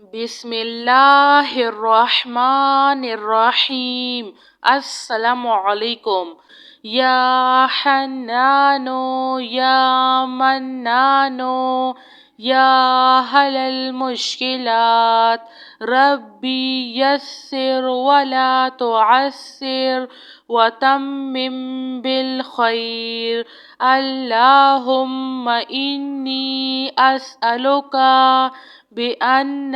بسم اللہ الرحمن الرحیم۔ السلام علیکم۔ یا حنانو یا منانو یا حل المشکلات ربی یسر ولا تعسر وتمم بالخیر۔ اللہم انی اسألک بأن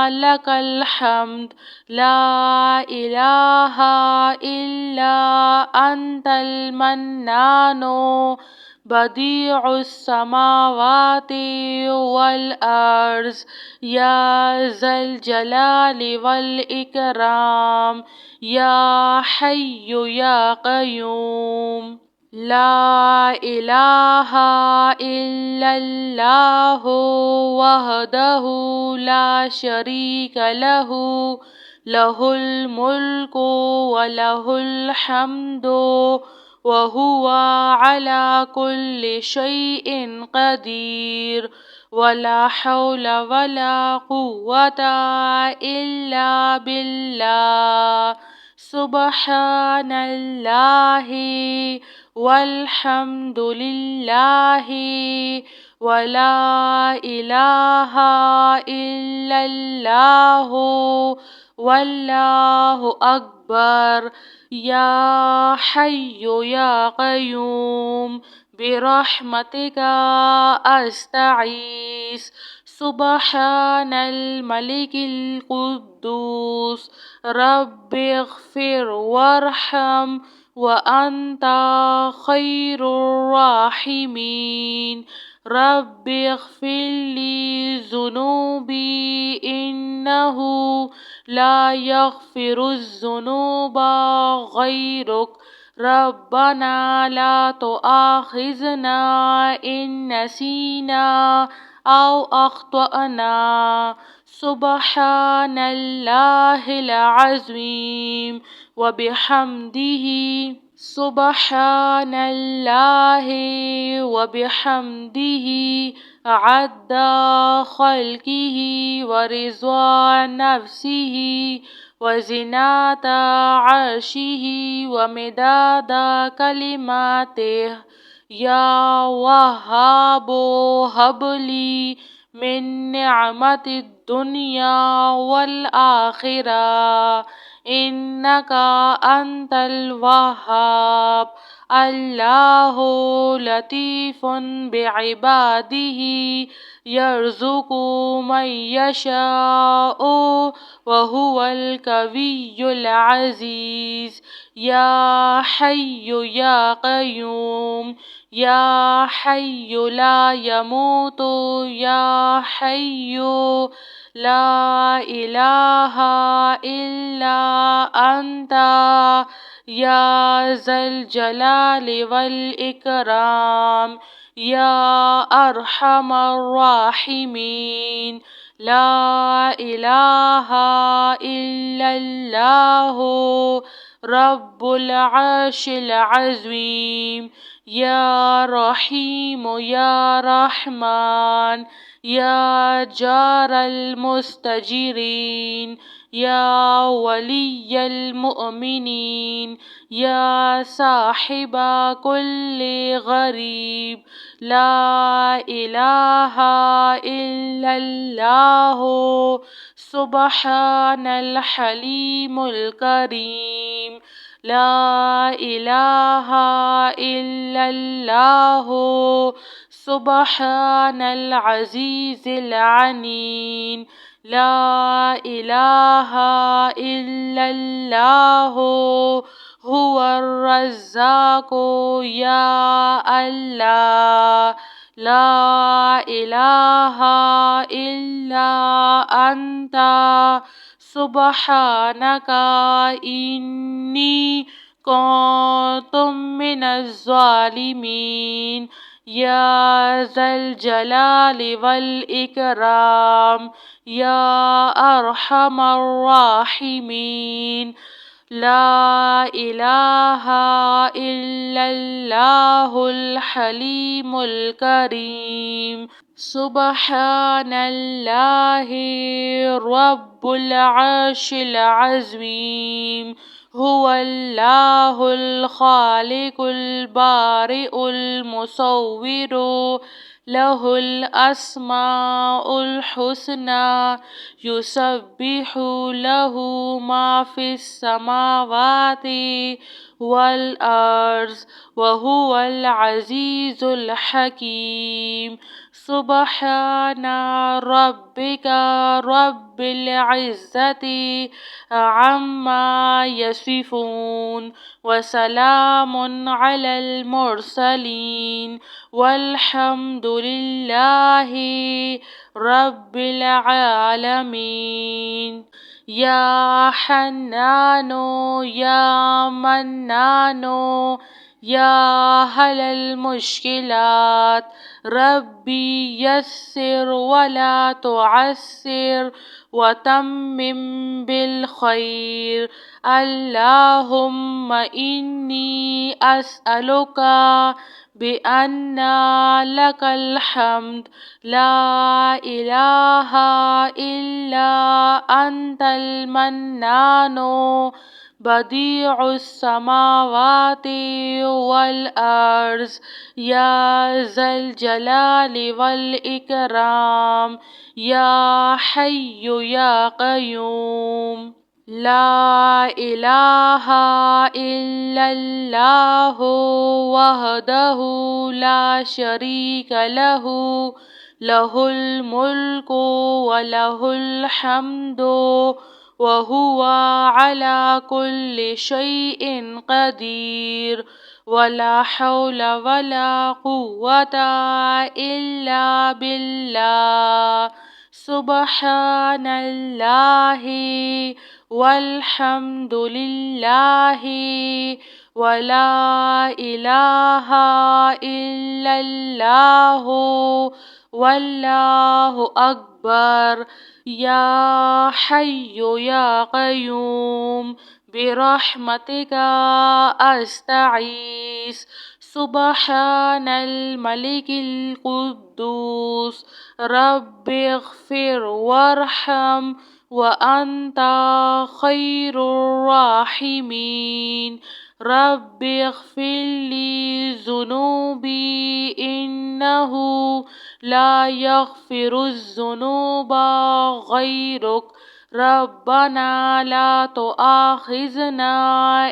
لك الحمد لا إله إلا أنت المنان بديع السماوات والأرض يا ذا الجلال والإكرام يا حي يا قيوم لا إله إلا الله وحده لا شريك له له الملك وله الحمد وهو على كل شيء قدير ولا حول ولا قوة إلا بالله سبحان الله والحمد لله ولا إله إلا الله والله أكبر يا حي يا قيوم برحمتك أستغيث سبحان الملك القدوس رب اغفر وارحم وأنت خير الراحمين رب اغفر لي ذنوبي إنه لا يغفر الذنوب غيرك ربنا لا تؤاخذنا إن نسينا أو أخطأنا سبحان الله العظيم وبحمده سبحان الله وبحمده عد خلقه ورضا نفسه وزنة عرشه ومداد كلماته يا وهاب هب لي من نعمة الدنيا والآخرة إنك أنت الوهاب الله لطيف بعباده يرزق من يشاء وهو القوي العزيز يا حي يا قيوم يا حي لا يموت يا حي لا إله إلا أنت يا ذا الجلال والإكرام يا أرحم الراحمين لا إله إلا الله رب العرش العظيم يا رحيم يا رحمن يا جار المستجيرين يا ولي المؤمنين يا صاحب كل غريب لا إله إلا الله سبحان الحليم الكريم لا إله إلا الله سبحان العزيز العنين لا إله إلا الله هو الرزاق يا الله لا إله إلا أنت سبحانك إني كنت من الظالمين يا ذا الجلال والإكرام يا أرحم الراحمين لا إله إلا الله الحليم الكريم. سبحان الله رب العرش العظيم. هو الله الخالق البارئ المصور، له الأسماء الحسنى، يسبح له ما في السماوات والأرض، وهو العزيز الحكيم. سبحان ربك رب العزة عما يصفون، وسلام على المرسلين، والحمد لله رب العالمين. يا حنان يا منان يا هل المشكلات، ربي يسر ولا تعسر، وتمم بالخير. اللهم إني أسألك بأن لك الحمد، لا إله إلا أنت المنان، بديع السماوات والأرض، يا ذا الجلال والإكرام، يا حي يا قيوم. لا إله إلا الله وحده لا شريك له، له الملك وله الحمد، وهو على كل شيء قدير. ولا حول ولا قوة إلا بالله. سبحان الله والحمد لله ولا إله إلا الله والله أكبر. يا حي يا قيوم برحمتك أستغيث. سبحان الملك القدوس، رب اغفر وارحم وأنت خير الراحمين. رب اغفر لي ذنوبي إنه لا يغفر الذنوب غيرك. ربنا لا تؤاخذنا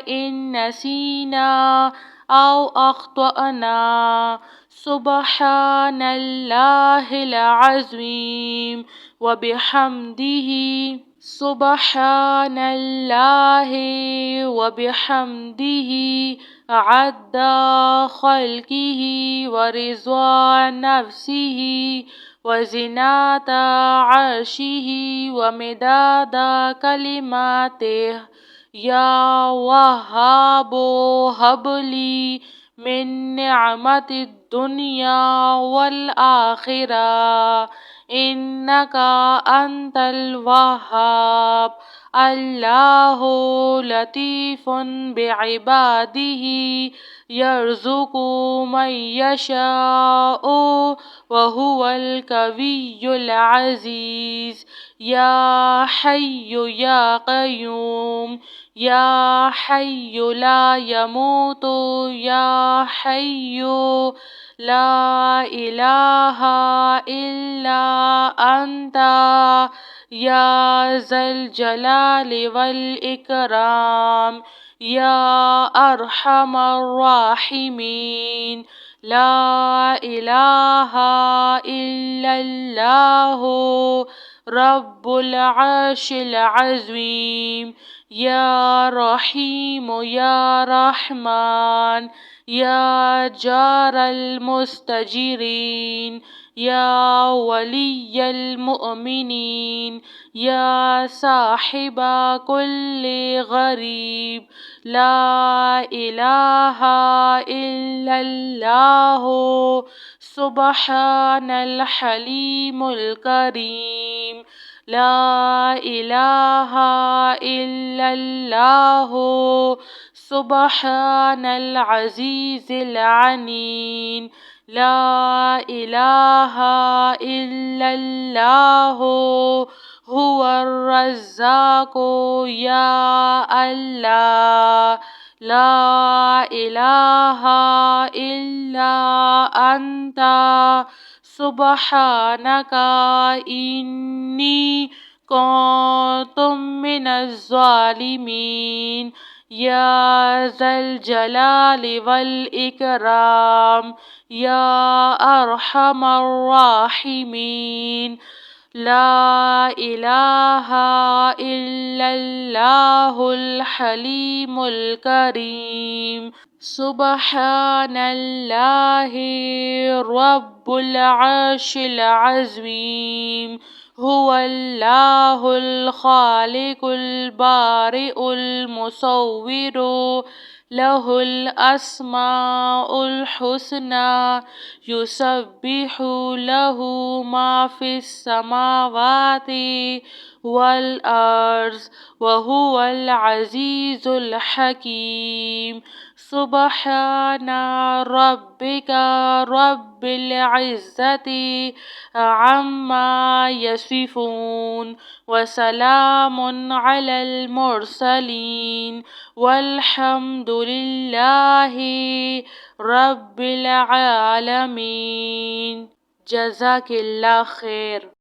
إن نسينا أو أخطأنا. سبحان الله العظيم وبحمده، سبحان الله وبحمده عد خلقه ورضا نفسه وزنة عرشه ومداد كلماته. يا وهاب هب لي من نعمة الدنيا والآخرة، إنك أنت الوهاب. الله لطيف بعباده، يرزق من يشاء وهو القوي العزيز. يا حي يا قيوم، يا حي لا يموت، يا حي لا إله إلا أنت، يا ذا الجلال والإكرام، يا أرحم الراحمين. لا إله إلا الله رب العرش العظيم. يا رحيم يا رحمن، يا جار المستجيرين، يا ولي المؤمنين، يا صاحب كل غريب. لا إله إلا الله سبحان الحليم الكريم. لا إله إلا الله سبحان العزيز العليم لا إله إلا الله هو الرزاق يا الله لا إله إلا أنت سبحانك إني كنت من الظالمين يا ذا الجلال والإكرام يا أرحم الراحمين لا إله إلا الله الحليم الكريم سبحان الله رب العرش العظيم هو الله الخالق البارئ المصور له الأسماء الحسنى يسبح له ما في السماوات والأرض وهو العزيز الحكيم سبحان ربك رب العزة عما يصفون وسلام على المرسلين والحمد لله رب العالمين. جزاك اللہ خیر.